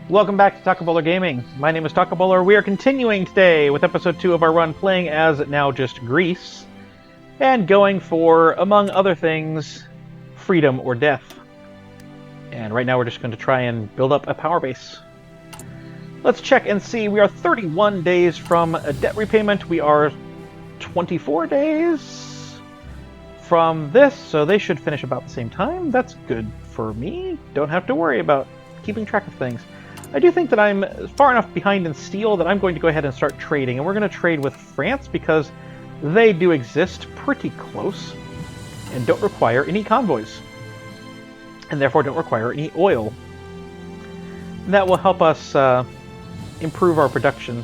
Welcome back to Taco Bowler Gaming. My name is Taco Bowler. We are continuing today with episode 2 of our run, playing as now just Greece, and going for, among other things, freedom or death. And right now we're just going to try and build up a power base. Let's check and see. We are 31 days from a debt repayment. We are 24 days from this, so they should finish about the same time. That's good for me. Don't have to worry about keeping track of things. I do think that I'm far enough behind in steel that I'm going to go ahead and start trading, and we're going to trade with France because they do exist pretty close and don't require any convoys, and therefore don't require any oil. That will help us improve our production,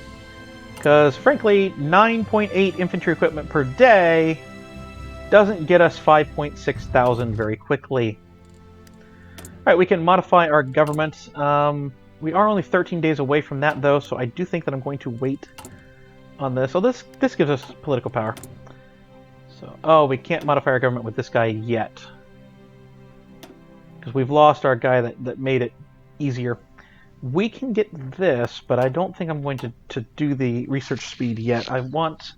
because frankly 9.8 infantry equipment per day doesn't get us 5.6 thousand very quickly. Alright, we can modify our government. We are only 13 days away from that, though, so I do think that I'm going to wait on this. So this gives us political power. So, oh, we can't modify our government with this guy yet, because we've lost our guy that made it easier. We can get this, but I don't think I'm going to do the research speed yet. I want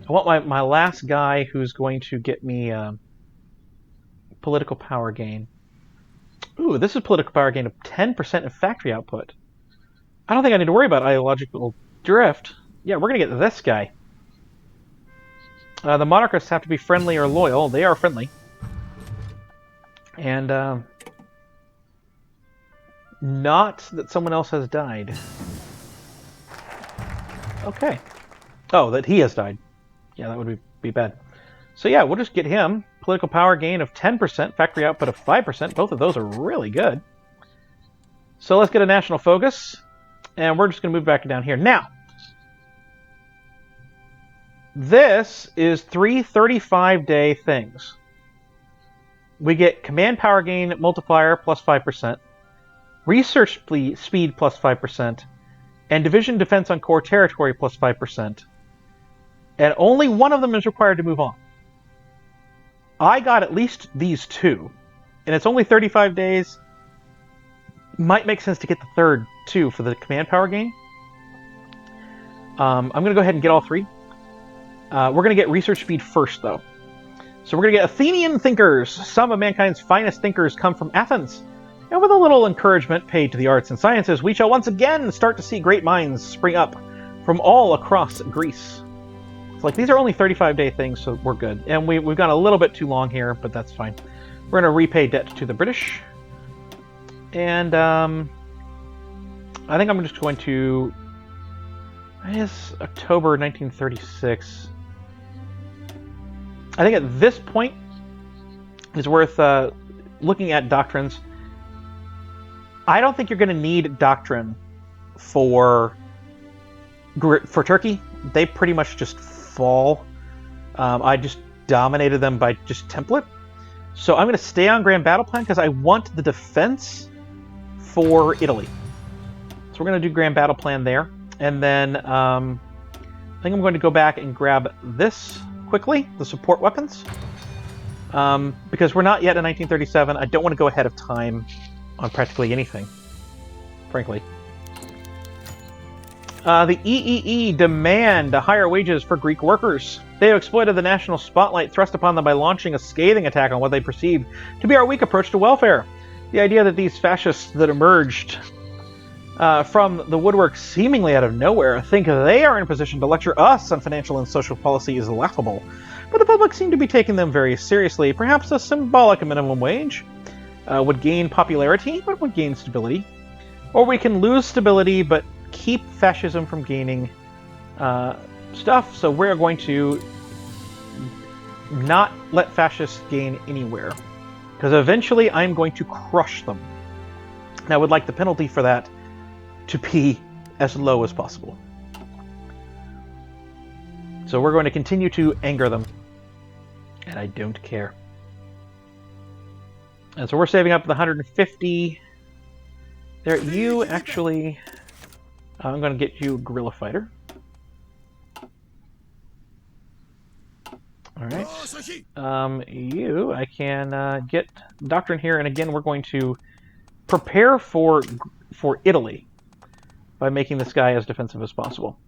my last guy who's going to get me political power gain. Ooh, this is political power gain of 10% in factory output. I don't think I need to worry about ideological drift. Yeah, we're going to get this guy. The monarchists have to be friendly or loyal. They are friendly. And, not that someone else has died. Okay. Oh, that he has died. Yeah, that would be bad. So yeah, we'll just get him. Political power gain of 10%, factory output of 5%. Both of those are really good. So let's get a national focus. And we're just going to move back down here. Now, this is 3 35-day things. We get command power gain multiplier plus 5%, research speed plus 5%, and division defense on core territory plus 5%. And only one of them is required to move on. I got at least these two, and it's only 35 days. Might make sense to get the third, too, for the command power gain. I'm going to go ahead and get all three. We're going to get research speed first, though. So we're going to get Athenian Thinkers. Some of mankind's finest thinkers come from Athens. And with a little encouragement paid to the arts and sciences, we shall once again start to see great minds spring up from all across Greece. Like, these are only 35-day things, so we're good. And we've gone a little bit too long here, but that's fine. We're going to repay debt to the British. And I think I'm just going to... It is October 1936. I think at this point it's worth looking at doctrines. I don't think you're going to need doctrine for Turkey. They pretty much just fall. I just dominated them by just template. So I'm going to stay on Grand Battle Plan because I want the defense for Italy. So we're going to do Grand Battle Plan there. And then I think I'm going to go back and grab this quickly, the support weapons. Because we're not yet in 1937. I don't want to go ahead of time on practically anything, frankly. The EEE demand higher wages for Greek workers. They have exploited the national spotlight thrust upon them by launching a scathing attack on what they perceived to be our weak approach to welfare. The idea that these fascists that emerged from the woodwork seemingly out of nowhere think they are in a position to lecture us on financial and social policy is laughable. But the public seem to be taking them very seriously. Perhaps a symbolic minimum wage would gain popularity, but would gain stability. Or we can lose stability, but keep fascism from gaining stuff, so we're going to not let fascists gain anywhere, because eventually I'm going to crush them. And I would like the penalty for that to be as low as possible. So we're going to continue to anger them, and I don't care. And so we're saving up the 150. There, you actually... I'm going to get you Guerrilla Fighter. Alright. I can get Doctrine here, and again we're going to prepare for for Italy by making this guy as defensive as possible.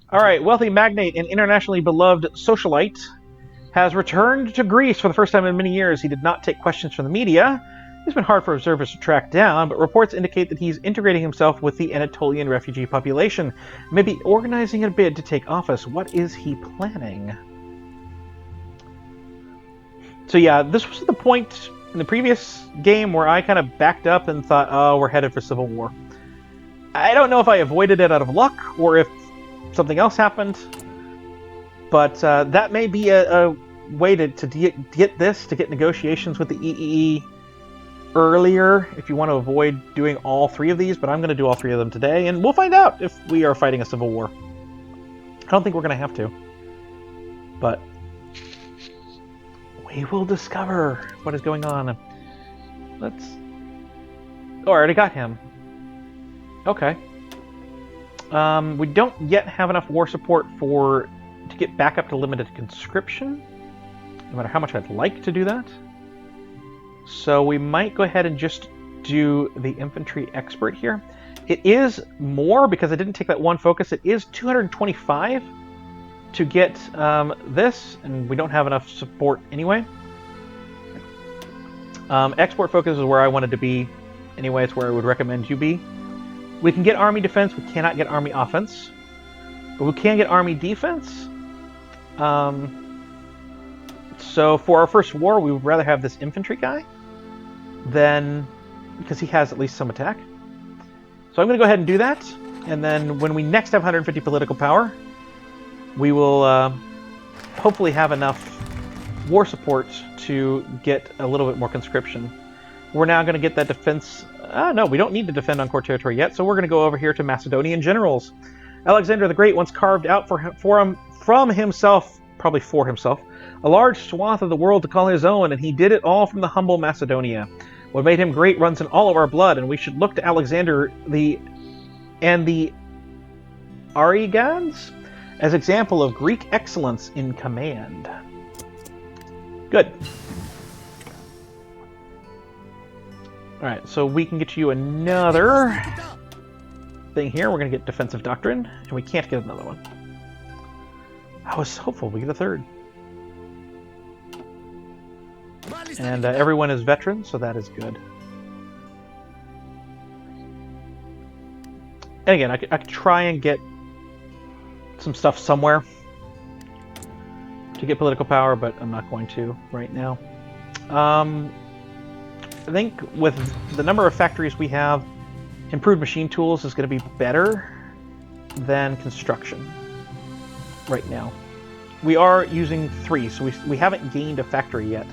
All right, wealthy magnate and internationally beloved socialite has returned to Greece for the first time in many years. He did not take questions from the media. He's been hard for observers to track down, but reports indicate that he's integrating himself with the Anatolian refugee population, maybe organizing a bid to take office. What is he planning? So yeah, this was the point in the previous game where I kind of backed up and thought, oh, we're headed for civil war. I don't know if I avoided it out of luck or if something else happened, but that may be a way to get negotiations with the EEE earlier if you want to avoid doing all three of these, but I'm going to do all three of them today, and we'll find out if we are fighting a civil war. I don't think we're going to have to, but we will discover what is going on. Let's... Oh, I already got him. Okay. We don't yet have enough war support to get back up to limited conscription, no matter how much I'd like to do that. So we might go ahead and just do the infantry expert here. It is more because I didn't take that one focus. It is 225 to get this, and we don't have enough support anyway. Export focus is where I wanted to be anyway. It's where I would recommend you be. We can get army defense. We cannot get army offense, but we can get army defense. So for our first war, we would rather have this infantry guy than, because he has at least some attack. So I'm going to go ahead and do that, and then when we next have 150 political power, we will hopefully have enough war support to get a little bit more conscription. We're now going to get that defense. No, we don't need to defend on core territory yet, so we're going to go over here to Macedonian generals. Alexander the Great once carved out from himself, probably for himself, a large swath of the world to call his own, and he did it all from the humble Macedonia. What made him great runs in all of our blood, and we should look to Alexander and the Arigans as example of Greek excellence in command. Good. Alright, so we can get you another thing here. We're going to get defensive doctrine, and we can't get another one. I was hopeful we get a third. And everyone is veterans, so that is good. And again, I could try and get some stuff somewhere to get political power, but I'm not going to right now. I think with the number of factories we have, improved machine tools is going to be better than construction right now. We are using 3, so we haven't gained a factory yet.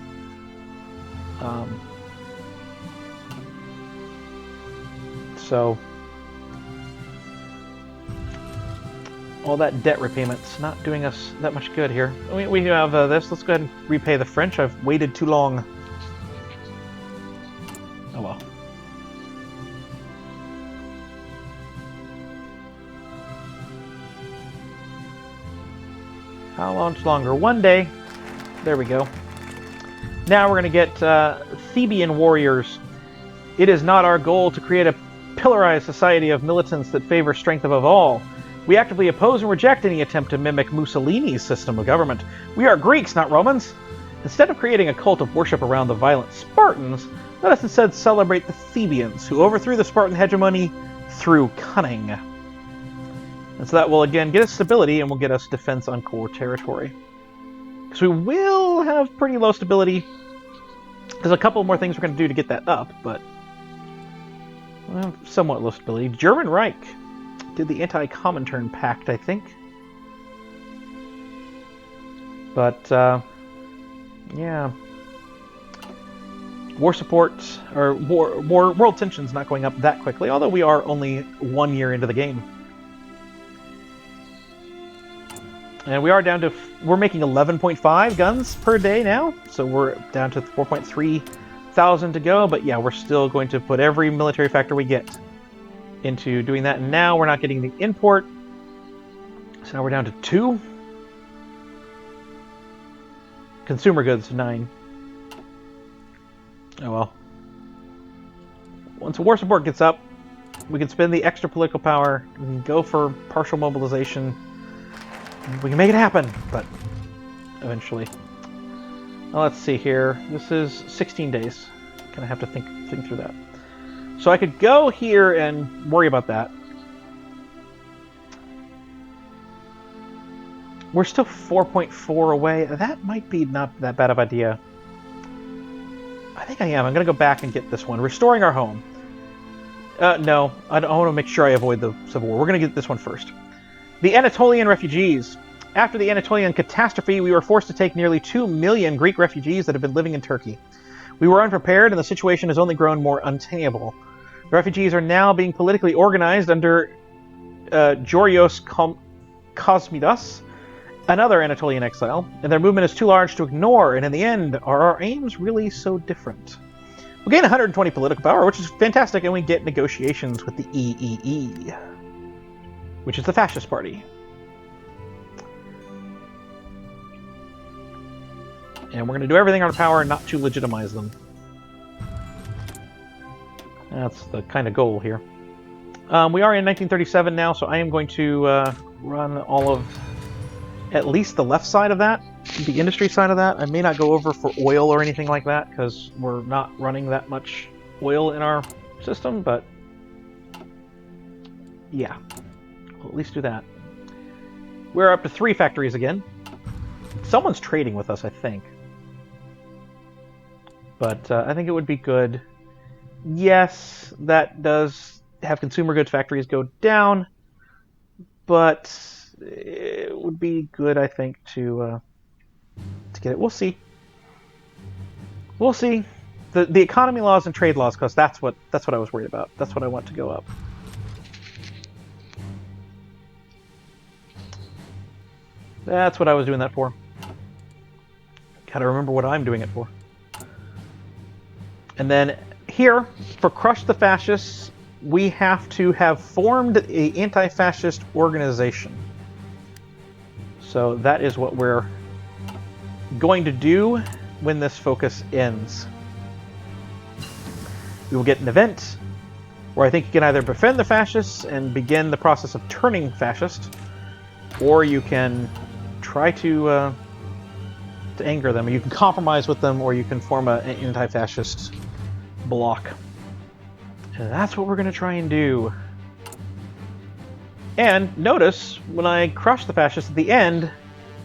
So all that debt repayment's not doing us that much good here. We have this. Let's go ahead and repay the French. I've waited too long. Oh well. How much longer? One day. There we go. Now we're going to get Theban warriors. It is not our goal to create a pillarized society of militants that favor strength above all. We actively oppose and reject any attempt to mimic Mussolini's system of government. We are Greeks, not Romans. Instead of creating a cult of worship around the violent Spartans, let us instead celebrate the Thebans, who overthrew the Spartan hegemony through cunning. And so that will again get us stability and will get us defense on core territory. Because we will have pretty low stability. There's a couple more things we're going to do to get that up, but well, somewhat low stability. German Reich did the anti-Comintern Pact, I think. But, yeah. War support, or world tension's not going up that quickly, although we are only 1 year into the game. And we are down to, we're making 11.5 guns per day now, so we're down to 4.3 thousand to go, but yeah, we're still going to put every military factor we get into doing that. And now we're not getting the import, so now we're down to 2. Consumer goods, 9. Oh well. Once war support gets up, We can spend the extra political power. We can go for partial mobilization. We can make it happen, but eventually. Well, let's see here. This is 16 days. Kind of have to think through that. So I could go here and worry about that. We're still 4.4 away. That might be not that bad of an idea. I think I am. I'm going to go back and get this one. Restoring our home. No. I want to make sure I avoid the Civil War. We're going to get this one first. The Anatolian Refugees. After the Anatolian catastrophe, we were forced to take nearly 2 million Greek refugees that have been living in Turkey. We were unprepared, and the situation has only grown more untenable. The refugees are now being politically organized under Georgios Kosmidas, another Anatolian exile, and their movement is too large to ignore, and in the end, are our aims really so different? We gain 120 political power, which is fantastic, and we get negotiations with the EEE, which is the Fascist Party. And we're going to do everything in our power not to legitimize them. That's the kind of goal here. We are in 1937 now, so I am going to run all of at least the left side of that, the industry side of that. I may not go over for oil or anything like that, because we're not running that much oil in our system, but yeah, we'll at least do that. We're up to 3 factories again. Someone's trading with us, I think. But I think it would be good. Yes, that does have consumer goods factories go down, but it would be good, I think, to get it. We'll see. We'll see. The economy laws and trade laws, because that's what I was worried about. That's what I want to go up. That's what I was doing that for. Gotta remember what I'm doing it for. And then here, for Crush the Fascists, we have to have formed an anti-fascist organization. So that is what we're going to do when this focus ends. We will get an event where I think you can either befriend the fascists and begin the process of turning fascist, or you can try to anger them. You can compromise with them, or you can form an anti-fascist bloc. And that's what we're going to try and do. And notice, when I crush the fascists at the end,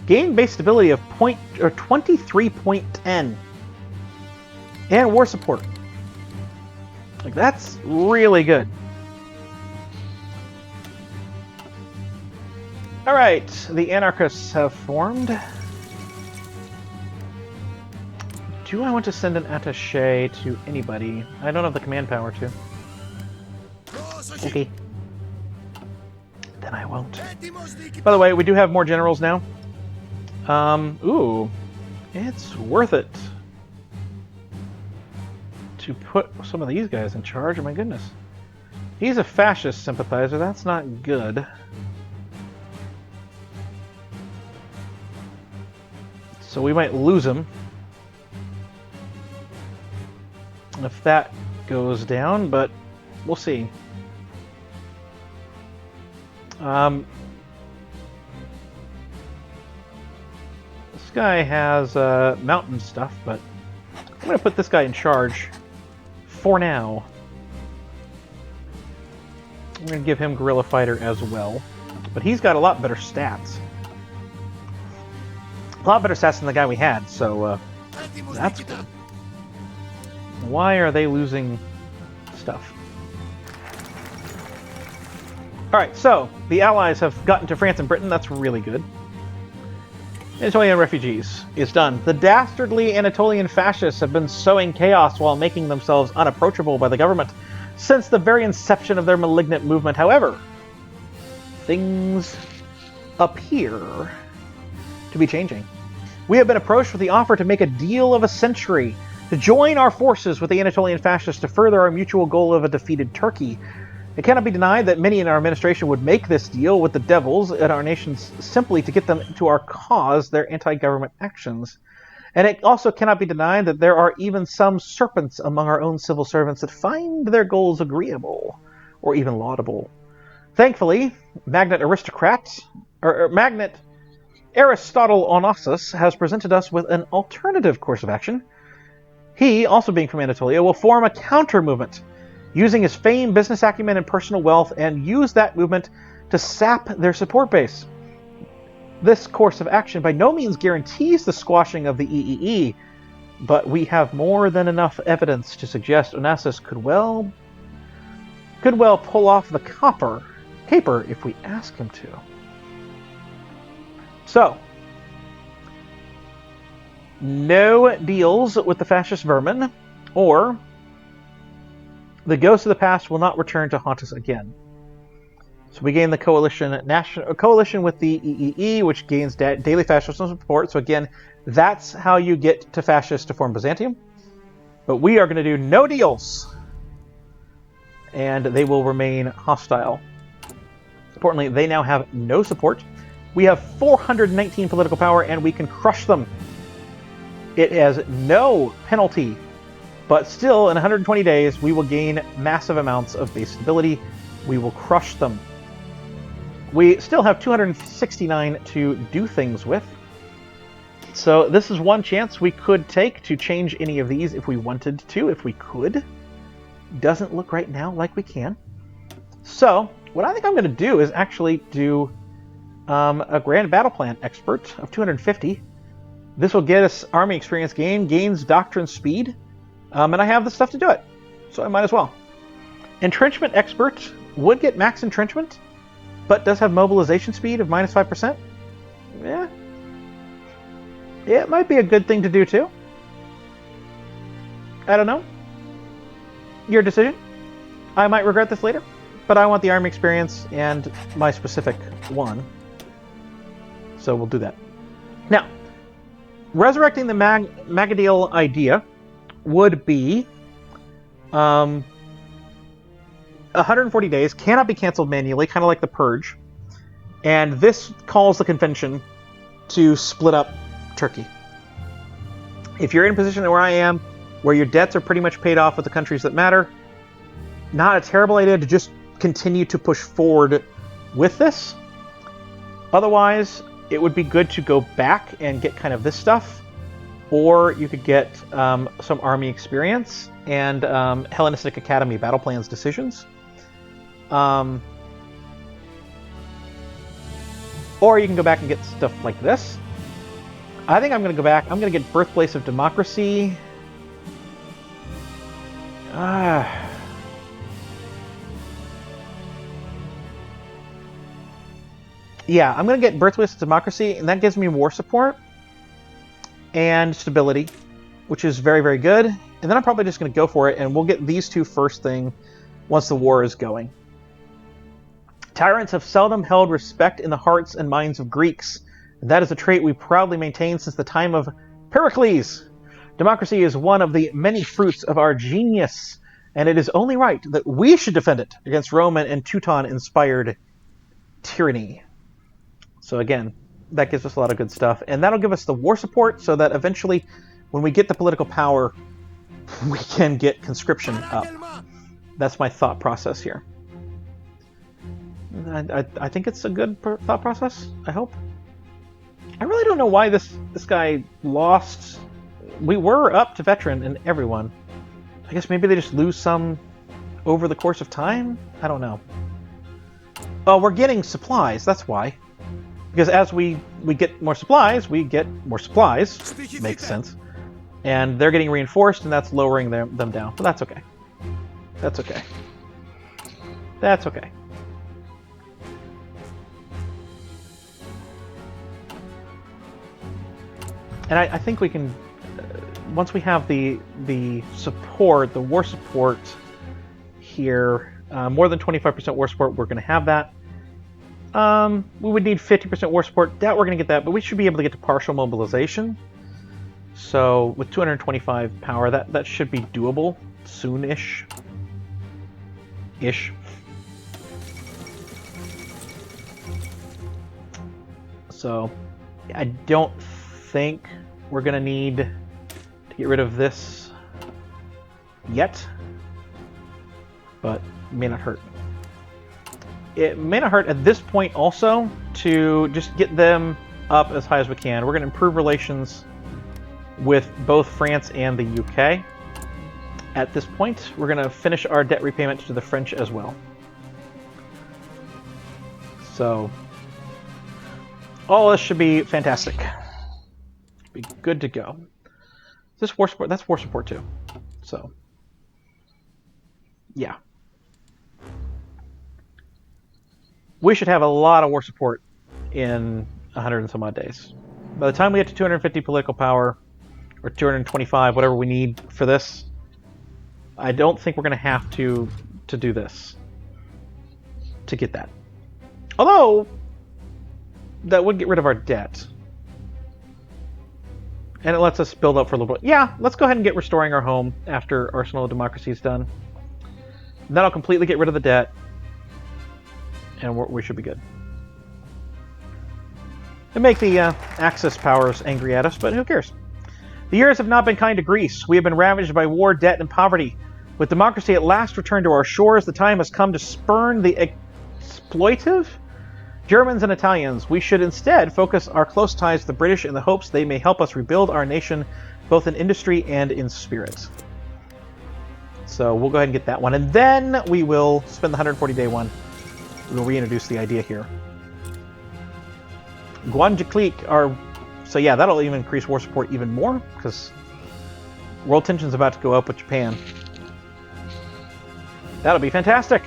gain base stability of 23.10. And war support. Like, that's really good. Alright, the anarchists have formed. Do I want to send an attaché to anybody? I don't have the command power to. Okay. Then I won't. By the way, we do have more generals now. Ooh. It's worth it to put some of these guys in charge. Oh my goodness. He's a fascist sympathizer. That's not good. So we might lose him if that goes down, but we'll see. This guy has mountain stuff, but I'm going to put this guy in charge for now. I'm going to give him Guerrilla Fighter as well, but he's got a lot better stats. A lot better stats than the guy we had, so that's good. Why are they losing stuff? Alright, so the Allies have gotten to France and Britain. That's really good. Anatolian Refugees is done. The dastardly Anatolian fascists have been sowing chaos while making themselves unapproachable by the government since the very inception of their malignant movement. However, things appear to be changing. We have been approached with the offer to make a deal of a century, to join our forces with the Anatolian fascists to further our mutual goal of a defeated Turkey. It cannot be denied that many in our administration would make this deal with the devils in our nations simply to get them to our cause, their anti-government actions. And it also cannot be denied that there are even some serpents among our own civil servants that find their goals agreeable, or even laudable. Thankfully, Magnet Aristotle Onassis has presented us with an alternative course of action. He, also being from Anatolia, will form a counter-movement, using his fame, business acumen, and personal wealth, and use that movement to sap their support base. This course of action by no means guarantees the squashing of the EEE, but we have more than enough evidence to suggest Onassis could well pull off the caper if we ask him to. So, no deals with the fascist vermin, or the ghosts of the past will not return to haunt us again. So we gain the coalition with the EEE, which gains daily fascism support. So again, that's how you get to fascists to form Byzantium. But we are going to do no deals, and they will remain hostile. Importantly, they now have no support. We have 419 political power, and we can crush them. It has no penalty, but still, in 120 days, we will gain massive amounts of base stability. We will crush them. We still have 269 to do things with. So this is one chance we could take to change any of these if we wanted to, if we could. Doesn't look right now like we can. So what I think I'm going to do is actually do a Grand Battle Plan Expert of 250. This will get us army experience gains Doctrine speed, and I have the stuff to do it, so I might as well. Entrenchment Expert would get max entrenchment, but does have mobilization speed of minus 5%. Yeah, it might be a good thing to do too. I don't know. Your decision. I might regret this later, but I want the army experience and my specific one. So we'll do that. Now, resurrecting the Magadil idea would be 140 days, cannot be canceled manually, kind of like the Purge. And this calls the convention to split up Turkey. If you're in a position where I am, where your debts are pretty much paid off with the countries that matter, not a terrible idea to just continue to push forward with this. Otherwise, it would be good to go back and get kind of this stuff, or you could get some army experience and Hellenistic Academy battle plans decisions. Or you can go back and get stuff like this. I think I'm going to go back. I'm going to get Birthplace of Democracy. Yeah, I'm going to get Birthplace of Democracy, and that gives me war support and stability, which is very, very good. And then I'm probably just going to go for it, and we'll get these two first thing once the war is going. Tyrants have seldom held respect in the hearts and minds of Greeks. And that is a trait we proudly maintain since the time of Pericles. Democracy is one of the many fruits of our genius, and it is only right that we should defend it against Roman and Teuton-inspired tyranny. So again, that gives us a lot of good stuff. And that'll give us the war support so that eventually, when we get the political power, we can get conscription up. That's my thought process here. I think it's a good thought process, I hope. I really don't know why this guy lost. We were up to veteran in everyone. I guess maybe they just lose some over the course of time? I don't know. Oh, we're getting supplies, that's why. Because as we get more supplies, we get more supplies. Makes sense. And they're getting reinforced, and that's lowering them down. But that's okay. That's okay. That's okay. And I think we can, once we have the support, the war support here, more than 25% war support, we're going to have that. We would need 50% war support. Doubt we're going to get that, but we should be able to get to partial mobilization. So with 225 power, that should be doable soon-ish. So I don't think we're going to need to get rid of this yet, but it may not hurt. it may not hurt at this point also to just get them up as high as we can. We're going to improve relations with both France and the UK. At this point, we're going to finish our debt repayment to the French as well. So, all this should be fantastic. Be good to go. Is this war support? That's war support too. So, yeah. We should have a lot of war support in 100 and some odd days. By the time we get to 250 political power, or 225, whatever we need for this, I don't think we're going to have to do this to get that. Although, that would get rid of our debt. And it lets us build up for a little bit. Yeah, let's go ahead and get restoring our home after Arsenal of Democracy is done. And that'll completely get rid of the debt. And we should be good. It make the Axis powers angry at us, but who cares? The years have not been kind to Greece. We have been ravaged by war, debt, and poverty. With democracy at last returned to our shores, the time has come to spurn the exploitive Germans and Italians. We should instead focus our close ties to the British in the hopes they may help us rebuild our nation, both in industry and in spirit. So we'll go ahead and get that one. And then we will spend the 140-day one. We'll reintroduce the idea here. Guanjiklik are... So yeah, that'll even increase war support even more, because world tension's about to go up with Japan. That'll be fantastic.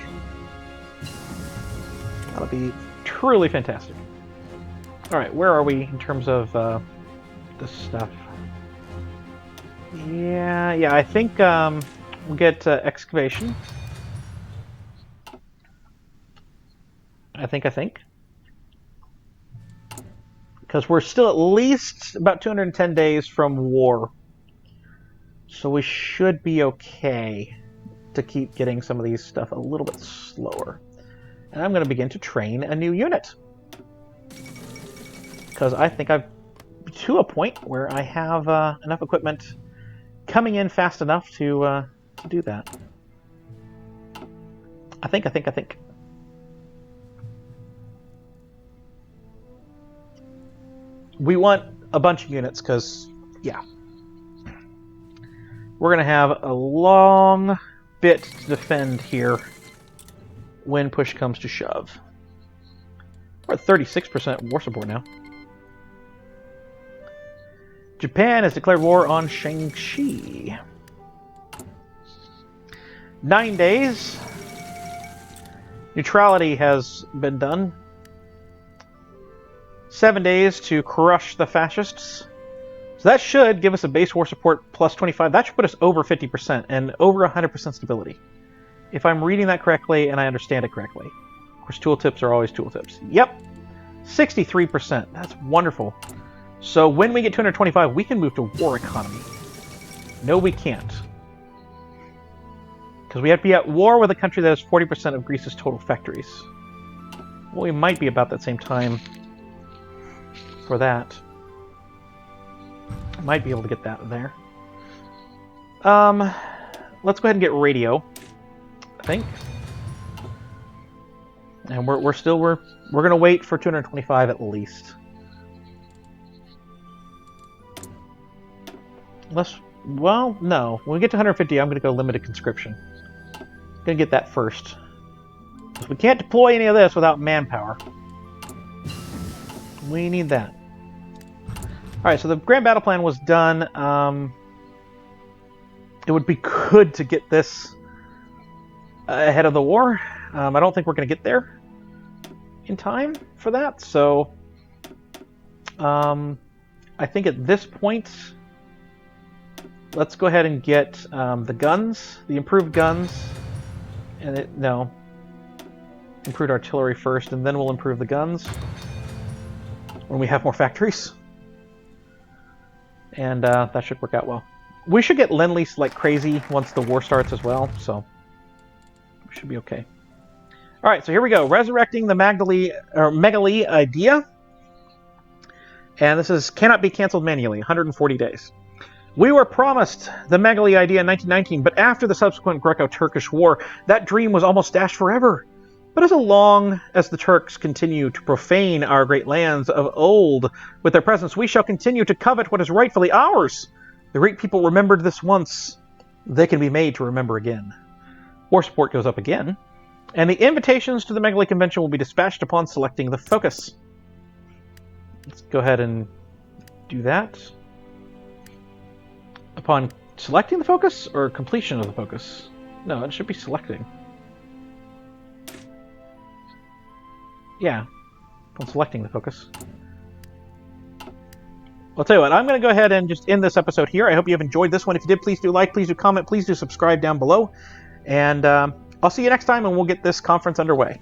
That'll be truly fantastic. Alright, where are we in terms of this stuff? Yeah, I think we'll get excavation. I think. Because we're still at least about 210 days from war. So we should be okay to keep getting some of these stuff a little bit slower. And I'm going to begin to train a new unit. Because I think I've to a point where I have enough equipment coming in fast enough to do that. I think. We want a bunch of units because, yeah. We're going to have a long bit to defend here when push comes to shove. We're at 36% war support now. Japan has declared war on Shaanxi. 9 days. Neutrality has been done. 7 days to crush the fascists. So that should give us a base war support plus 25. That should put us over 50% and over 100% stability. If I'm reading that correctly and I understand it correctly. Of course, tooltips are always tooltips. Yep. 63%. That's wonderful. So when we get 225, we can move to war economy. No, we can't. Because we have to be at war with a country that has 40% of Greece's total factories. Well, we might be about that same time for that. Might be able to get that there. Let's go ahead and get radio, I think. And we're gonna wait for 225 at least. Well, no. When we get to 150, I'm gonna go limited conscription. Gonna get that first. Because we can't deploy any of this without manpower. We need that. Alright, so the grand battle plan was done. It would be good to get this ahead of the war. I don't think we're going to get there in time for that. So, I think at this point, let's go ahead and get the guns, the improved guns. Improved artillery first, and then we'll improve the guns when we have more factories. And that should work out well. We should get Lend-Lease like crazy once the war starts as well, so we should be okay. Alright, so here we go. Resurrecting the Megali idea. And this is cannot be cancelled manually, 140 days. We were promised the Megali idea in 1919, but after the subsequent Greco-Turkish War, that dream was almost dashed forever. But as long as the Turks continue to profane our great lands of old with their presence, we shall continue to covet what is rightfully ours. The great people remembered this once. They can be made to remember again. War support goes up again, and the invitations to the Megali Convention will be dispatched upon selecting the focus. Let's go ahead and do that. Upon selecting the focus, or completion of the focus? No, it should be selecting. Yeah, upon selecting the focus. I'll tell you what, I'm going to go ahead and just end this episode here. I hope you have enjoyed this one. If you did, please do like, please do comment, please do subscribe down below. And I'll see you next time, and we'll get this conference underway.